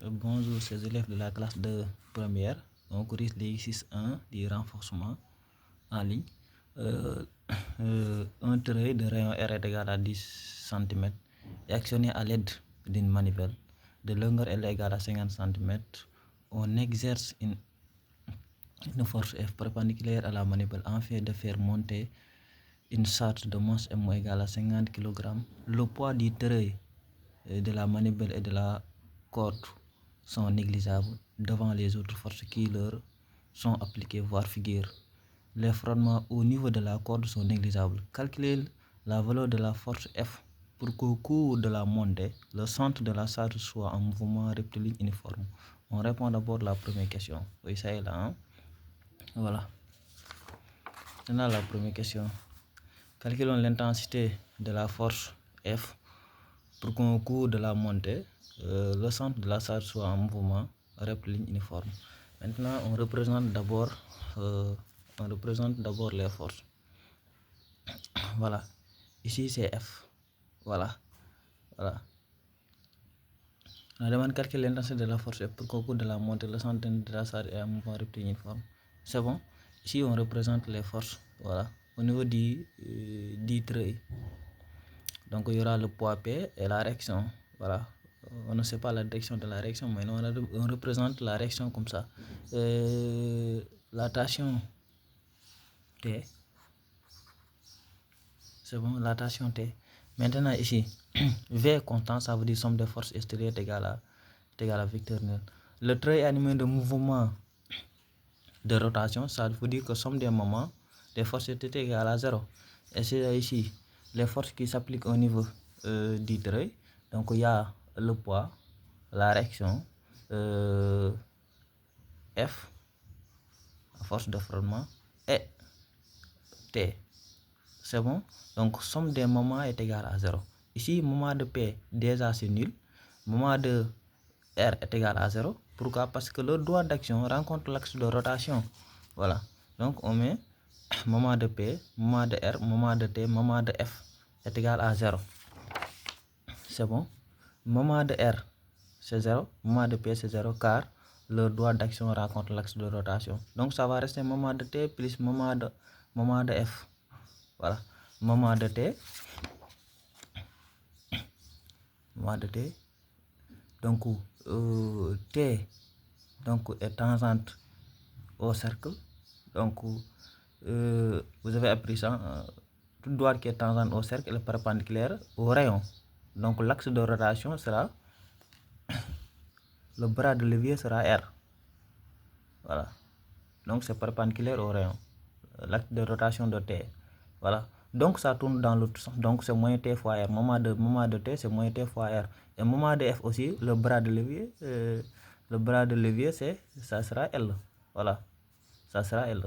Bonjour, ces élèves de la classe de première. On corrige l'exercice 1 du renforcement en ligne. Un trait de rayon R est égal à 10 cm et actionné à l'aide d'une manivelle de longueur L égale à 50 cm. On exerce une force F perpendiculaire à la manivelle afin de faire monter une charge de masse M égale à 50 kg. Le poids du trait de la manivelle et de la corde sont négligeables devant les autres forces qui leur sont appliquées, voire figure. Les frottements au niveau de la corde sont négligeables. Calculer la valeur de la force F pour qu'au cours de la montée, le centre de la charge soit en mouvement rectiligne uniforme. On répond d'abord à la première question. Oui, ça est là. Hein? Voilà. Maintenant, la première question. Calculons l'intensité de la force F pour qu'au cours de la montée, le centre de la charge soit en mouvement rectiligne uniforme. Maintenant, on représente d'abord les forces. Voilà. Ici, c'est F. Voilà. On demande de calculer l'intensité de la force F pour qu'au cours de la montée, le centre de la charge est en mouvement rectiligne uniforme. C'est bon. Ici, on représente les forces. Voilà. Au niveau du trait. Donc, il y aura le poids P et la réaction. Voilà. On ne sait pas la direction de la réaction, mais on représente la réaction comme ça. La tension T. C'est bon, la tension T. Maintenant, ici, V constant, ça veut dire somme de force extérieure égale à vecteur nul. Le trait est animé de mouvement de rotation, ça veut dire que somme des moments des forces est égale à 0. Et c'est ici les forces qui s'appliquent au niveau du trait. Donc, il y a le poids, la réaction, F, la force de frottement, et T. C'est bon? Donc, somme des moments est égale à 0. Ici, moment de P, déjà c'est nul. Moment de R est égal à 0. Pourquoi? Parce que le droit d'action rencontre l'axe de rotation. Voilà. Donc, on met moment de P, moment de R, moment de T, moment de F est égal à 0. C'est bon? Moment de R, c'est 0. Moment de P, c'est 0 car le droit d'action rencontre l'axe de rotation. Donc, ça va rester moment de T plus moment de F. Voilà. Moment de T. Donc, T est tangente au cercle. Donc, vous avez appris ça. Tout droit qui est tangente au cercle est perpendiculaire au rayon. Donc, l'axe de rotation sera, le bras de levier sera R. Voilà. Donc, c'est perpendiculaire au rayon. L'axe de rotation de T. Voilà. Donc, ça tourne dans l'autre sens. Donc, c'est moins T fois R. Moment de T, c'est moins T fois R. Et moment de F aussi, le bras de levier, ça sera L. Voilà. Ça sera L.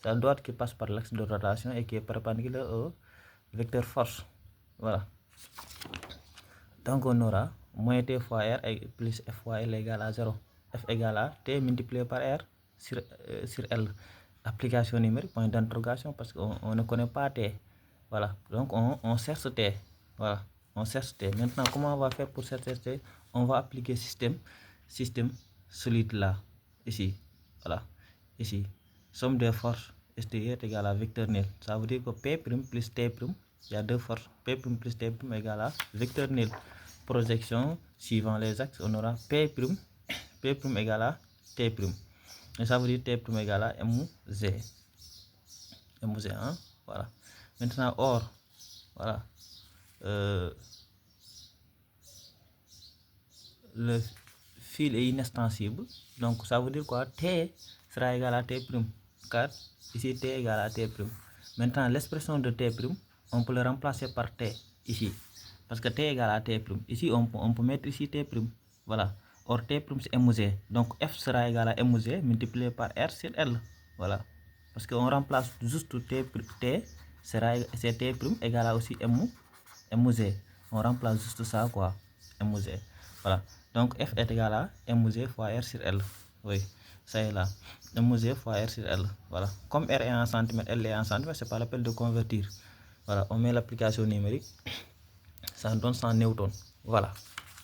C'est le droit qui passe par l'axe de rotation et qui est perpendiculaire au vecteur force. Voilà. Donc, on aura moins T fois R plus F fois L égale à 0. F égale à T multiplié par R sur L. Application numérique, point d'interrogation, parce qu'on ne connaît pas T. Voilà. Donc, on cherche T. Voilà. On cherche T. Maintenant, comment on va faire pour chercher T? On va appliquer système solide là. Ici. Voilà. Ici. Somme des forces extérieures égale à vecteur nul. Ça veut dire que P' plus T', il y a deux forces. P' plus T' égale à vecteur nul. Projection suivant les axes, on aura P' égale à T'. Et ça veut dire T' égale à MZ. Hein? Voilà. Maintenant, or, voilà. Le fil est inextensible. Donc, ça veut dire quoi? T sera égal à T'. Car ici, T égale à T'. Maintenant, l'expression de T', on peut le remplacer par T ici. Parce que T égale à T'. Ici, on peut mettre ici T'. Voilà. Or, T' c'est MZ. Donc, F sera égal à MZ multiplié par R sur L. Voilà. Parce qu'on remplace juste T, c'est T' égal à aussi MZ. On remplace juste ça, quoi. MZ. Voilà. Donc, F est égal à MZ fois R sur L. Oui, ça est là. MZ fois R sur L. Voilà. Comme R est en centimètres, L est en centimètres, c'est pas la peine de convertir. Voilà. On met l'application numérique. Ça donne 100 newtons. Voilà.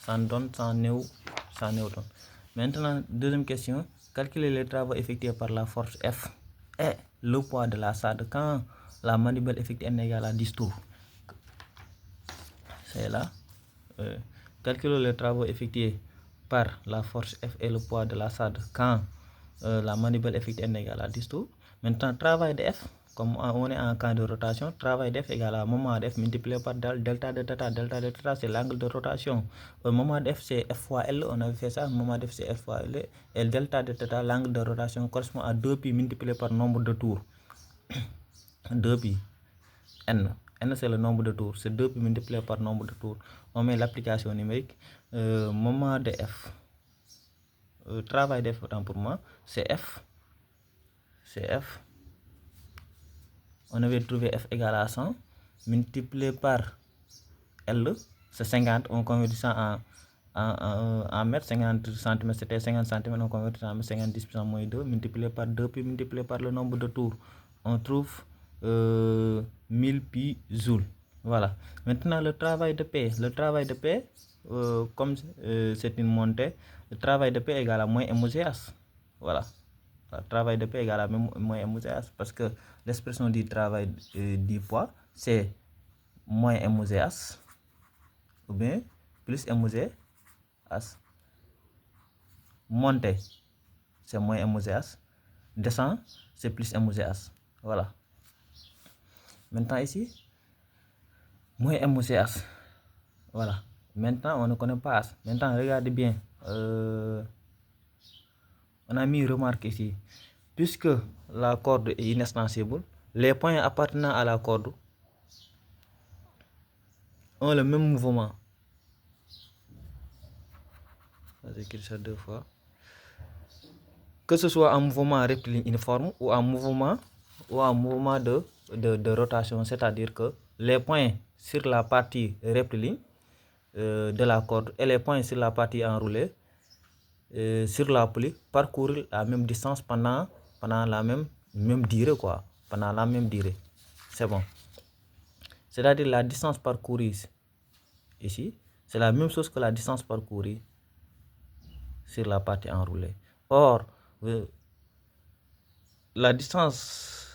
ça nous donne 100 newtons. Maintenant, deuxième question, calculer les travaux effectués par la force F et le poids de la SAD quand la manivelle effectuée n égale à 10 tours. C'est là. Calculer les travaux effectués par la force F et le poids de la SAD quand la manivelle effectuée n égale à 10 tours. Maintenant, travail de F, comme on est en cas de rotation, travail de F égale à moment de F multiplié par delta de θ. Delta de θ, c'est l'angle de rotation. Au moment de F, c'est F fois L, on avait fait ça. Au moment de F, c'est F fois L. Et delta de θ, l'angle de rotation, correspond à 2π multiplié par nombre de tours. 2π. N. N, c'est le nombre de tours. C'est 2π multiplié par nombre de tours. On met l'application numérique. Moment de F. Travail de F, autant pour moi, c'est F. C'est F. On avait trouvé F égale à 100 multiplié par L, c'est 50. On convertit ça en mètres. 50 cm, c'était 50 cm. On convertit ça en mètres. 50 10 puissance moins 2 multiplié par 2 puis multiplié par le nombre de tours. On trouve 1000 pi joules. Voilà. Maintenant, le travail de P. Le travail de P, comme c'est une montée, le travail de P égale à moins MOGS. Voilà. Le travail de P égale à moins MOGS parce que l'expression du travail du poids, c'est moins MOGS ou bien plus MOGS. Montée, c'est moins MOGS. Descend, c'est plus MOGS. Voilà. Maintenant ici, moins MOGS. Voilà. Maintenant, on ne connaît pas As. Maintenant, regardez bien. On a mis remarque ici. Puisque la corde est inextensible, les points appartenant à la corde ont le même mouvement. J'écris ça 2 fois. Que ce soit un mouvement rectiligne uniforme ou un mouvement de rotation, c'est-à-dire que les points sur la partie rectiligne de la corde et les points sur la partie enroulée sur la poulie parcourent la même distance pendant la même durée, quoi. Pendant la même durée. C'est bon. C'est-à-dire la distance parcourue ici, c'est la même chose que la distance parcourue sur la partie enroulée. Or, la distance,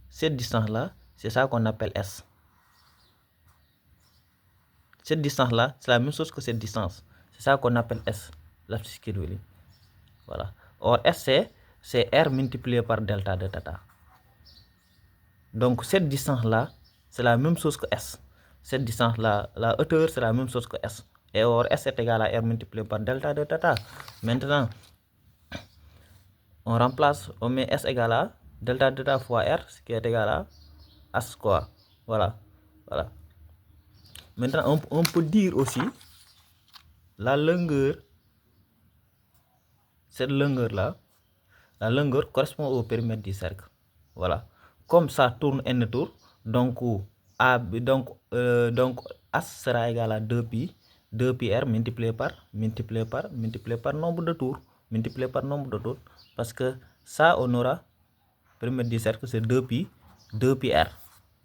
cette distance-là, c'est ça qu'on appelle S. Cette distance-là, c'est la même chose que cette distance. C'est ça qu'on appelle S, l'abscisse curviligne. Voilà. Or, S, c'est R multiplié par delta de θ. Donc, cette distance-là, c'est la même chose que S. Cette distance-là, la hauteur, c'est la même chose que S. Et or, S est égal à R multiplié par delta de θ. Maintenant, on remplace, on met S égale à delta de θ fois R, ce qui est égal à As, quoi. Voilà. Voilà. Maintenant, on peut dire aussi la longueur, cette longueur-là, la longueur correspond au périmètre du cercle. Voilà. Comme ça tourne n tours, donc As sera égal à 2πr multiplié par nombre de tours. Multiplié par nombre de tours. Parce que ça, on aura, périmètre du cercle, c'est 2πr.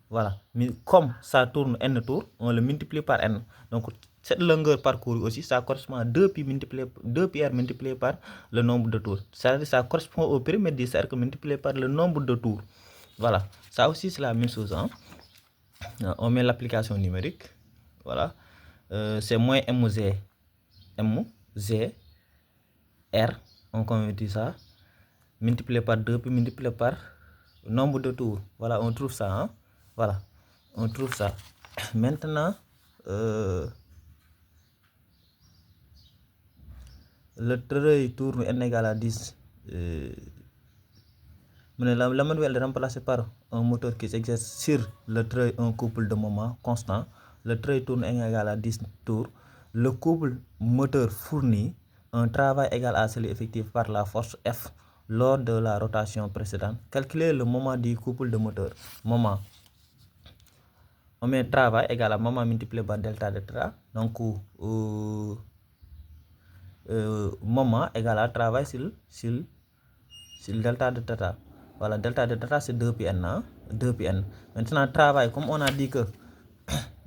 Voilà. Mais comme ça tourne n tours, on le multiplie par n. Donc, cette longueur parcourue aussi, ça correspond à 2πr multiplié par le nombre de tours. C'est-à-dire ça correspond au périmètre du cercle multiplié par le nombre de tours. Voilà. Ça aussi, c'est la même chose. Hein? On met l'application numérique. Voilà. C'est moins MZ. R. On convertit ça. Multiplié par 2, puis multiplié par le nombre de tours. Voilà, on trouve ça. Hein? Voilà. On trouve ça. Maintenant, le treuil tourne n égale à 10. La manivelle est remplacée par un moteur qui s'exerce sur le treuil, un couple de moments constant. Le treuil tourne n égale à 10 tours. Le couple moteur fournit un travail égal à celui effectué par la force F lors de la rotation précédente. Calculez le moment du couple de moteur. Moment. On met travail égal à moment multiplié par delta de θ. Donc, moment égal à travail sur delta de θ. Voilà, delta de θ c'est 2πn. Hein? 2πn. Maintenant, travail, comme on a dit que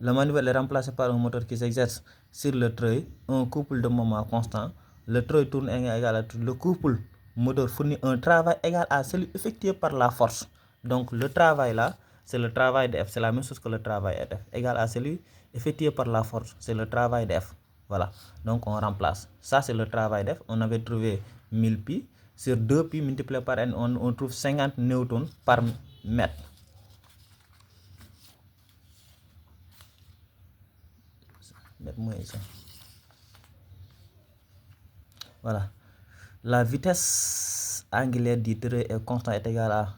La manivelle est remplacée par un moteur qui s'exerce sur le treuil, un couple de moments constant. Le treuil tourne égal à le couple moteur fournit un travail égal à celui effectué par la force. Donc le travail là, c'est le travail de F, c'est la même chose que le travail de F, égal à celui effectué par la force, c'est le travail de F. Voilà, donc on remplace. Ça c'est le travail de F, on avait trouvé 1000 pi, sur 2 pi multiplié par N, on trouve 50 newtons par mètre. Voilà. La vitesse angulaire du treuil est constante est égale à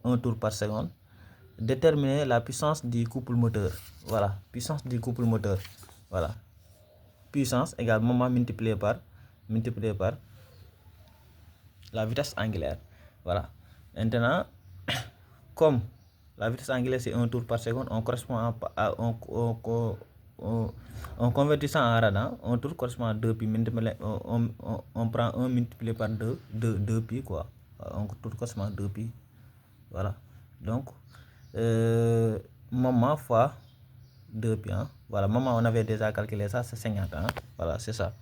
1 tour par seconde. Déterminer la puissance du couple moteur. Voilà, puissance du couple moteur. Voilà. Puissance égale moment multiplié par la vitesse angulaire. Voilà. Maintenant, comme la vitesse angulaire c'est 1 tour par seconde, on correspond à en convertissant en rad, un tour correspond à 2 pi multiplié, on prend 1 multiplié par 2 pi quoi. Un tour correspond à 2 pi. Voilà. Donc moment fois 2 pi. Voilà, moment on avait déjà calculé ça, c'est 50. Voilà, c'est ça.